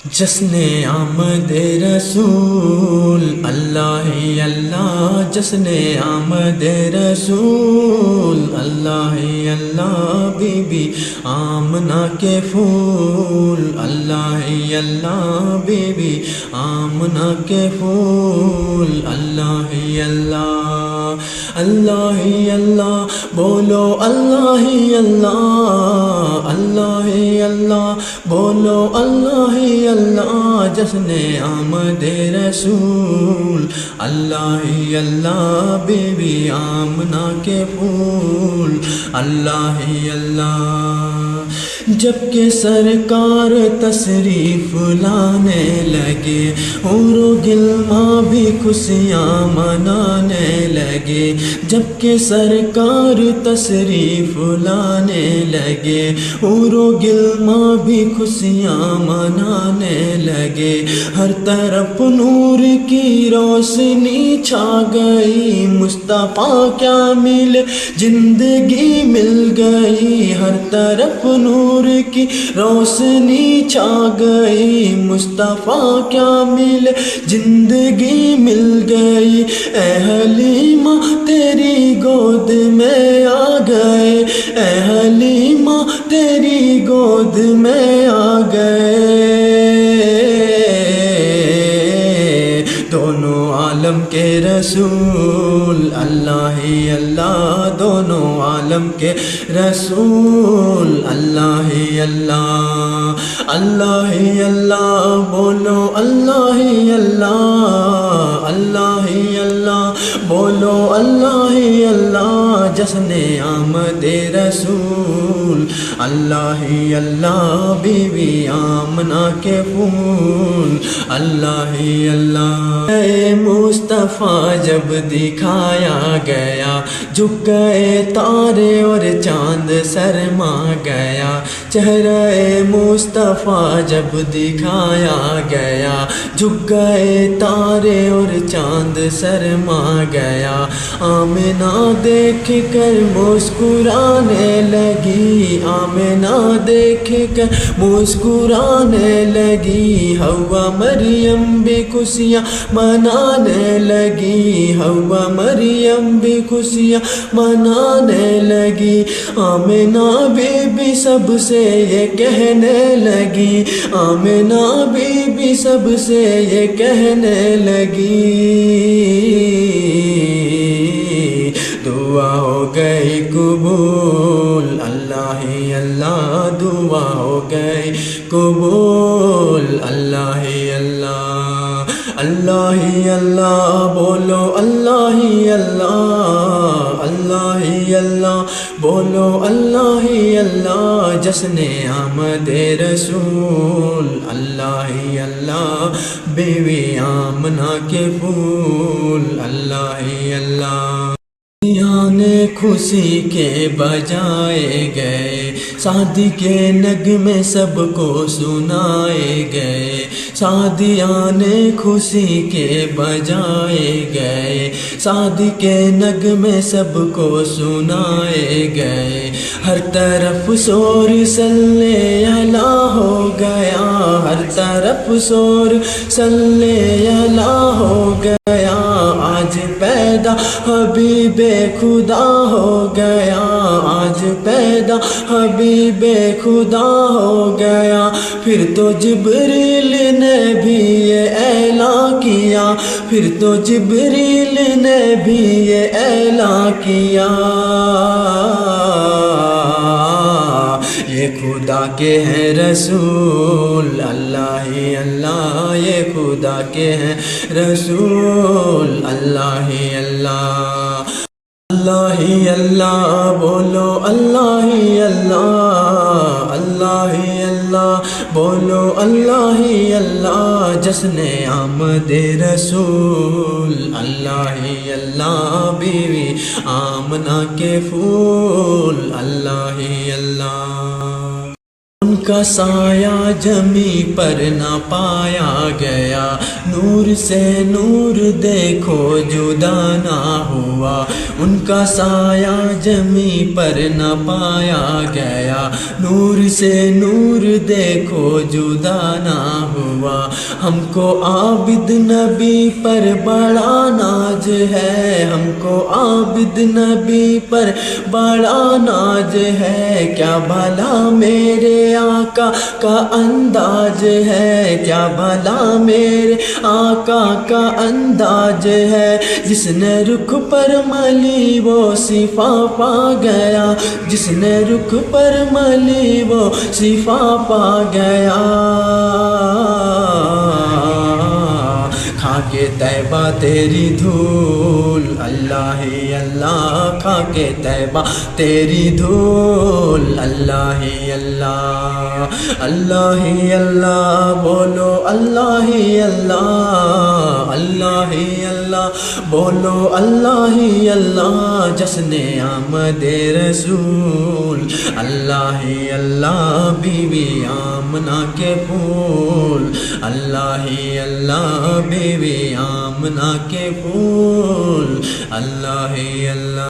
جشن آمد رسول اللہ اللہ، جشن آمد رسول اللہ اللہ، بی بی آمنہ کے پھول اللہ اللہ، بی بی آمنہ کے پھول اللہ اللہ، اللہ اللہ بولو اللہ اللہ، اللہ اللہ بولو اللہ اللہ، جشن آمد رسول اللہ اللہ، بی بی آمنہ کے پھول اللہ اللہ، جب کہ سرکار تشریف لانے لگے، حور و غلمان بھی خوشیاں منانے لگے، جب کہ سرکار تشریف لانے لگے، حور و غلمان بھی خوشیاں منانے لگے، ہر طرف نور کی روشنی چھا گئی، مصطفیٰ کیا ملے زندگی مل گئی، ہر طرف نور کی روشنی چھا گئی، مصطفیٰ کیا ملے زندگی مل گئی، اے حلیمہ تیری گود میں آ گئے، اے حلیمہ تیری گود میں آ گئے، دونوں عالم کے رسول اللہ اللہ، دونوں عالم کے رسول اللہ اللہ، اللہ اللہ بولو اللہ اللہ، اللہ اللہ بولو اللہ اللہ، جشن آمد رسول اللہ اللہ، بی بی آمنہ کے پھول اللہ اللہ، اے مصطفیٰ جب دکھایا گیا، جھک گئے تارے اور چاند سرما گیا، چہرہ مصطفیٰ جب دکھایا گیا، جھک گئے تارے اور چاند سرما گیا، آمنہ دیکھ کر مسکرانے لگی، آمنہ دیکھ کر مسکرانے لگی، حوا مریم بھی خوشیاں منانے لگی، حوا مریم بھی خوشیاں منانے لگی، آمنہ بی بی سب سے یہ کہنے لگی، آمنہ بی بی سب سے یہ کہنے لگی، دعا ہو گئی قبول اللہ اللہ، دعا ہو گئی قبول اللہ اللہ، اللہ اللہ بولو اللہ اللہ، اللہ اللہ بولو اللہ اللہ، جشن آمد رسول اللہ اللہ، بیوی آمنہ کے پھول اللہ اللہ، نے خوشی کے بجائے گئے، شادی کے نغمے سب کو سنائے گئے، شادیاں خوشی کے بجائے گئے، شادی کے نغمے سب کو سنائے گئے، ہر طرف شور صلی اللہ ہو گیا، ہر طرف شور صلی اللہ ہو گیا، آج پیدا حبیب خدا ہو گیا، آج پیدا حبیب خدا ہو گیا، پھر تو جبریل نے بھی یہ اعلان کیا، پھر تو جبریل نے بھی یہ اعلان کیا، یہ خدا کے ہیں رسول اللہ اللہ، یہ خدا کے ہیں رسول اللہ اللہ، اللہ اللہ بولو اللہ اللہ، اللہ اللہ بولو اللہ اللہ، جشن آمد رسول اللہ اللہ، بیوی آمنہ کے پھول اللہ اللہ، ان کا سایہ زمیں پر نہ پایا گیا، نور سے نور دیکھو جدا نہ ہوا، ان کا سایہ زمیں پر نہ پایا گیا، نور سے نور دیکھو جدا نہ ہوا، ہم کو عابد نبی پر بڑا ناز ہے، ہم کو عابد نبی پر بڑا ناز ہے، کیا بھلا میرے آقا کا انداز ہے، کیا بھلا میرے آقا کا انداز ہے، جس نے رخ پر ملی وہ صفا پا گیا، جس نے رخ پر ملی وہ صفا پا گیا، کھا کے طیبہ تیری دھول، اللہ ہی اللہ، کھا کے طیبہ تیری دھول، اللہ ہی اللہ، اللہ ہی اللہ، بولو اللہ ہی اللہ، اللہ ہی اللہ، بولو اللہ ہی اللہ، جشن آمد رسول، اللہ ہی اللہ، بیوی آمنہ کے پھول، اللہ ہی اللہ، بیوی آمنہ کے پھول، اللہ ہی اللہ۔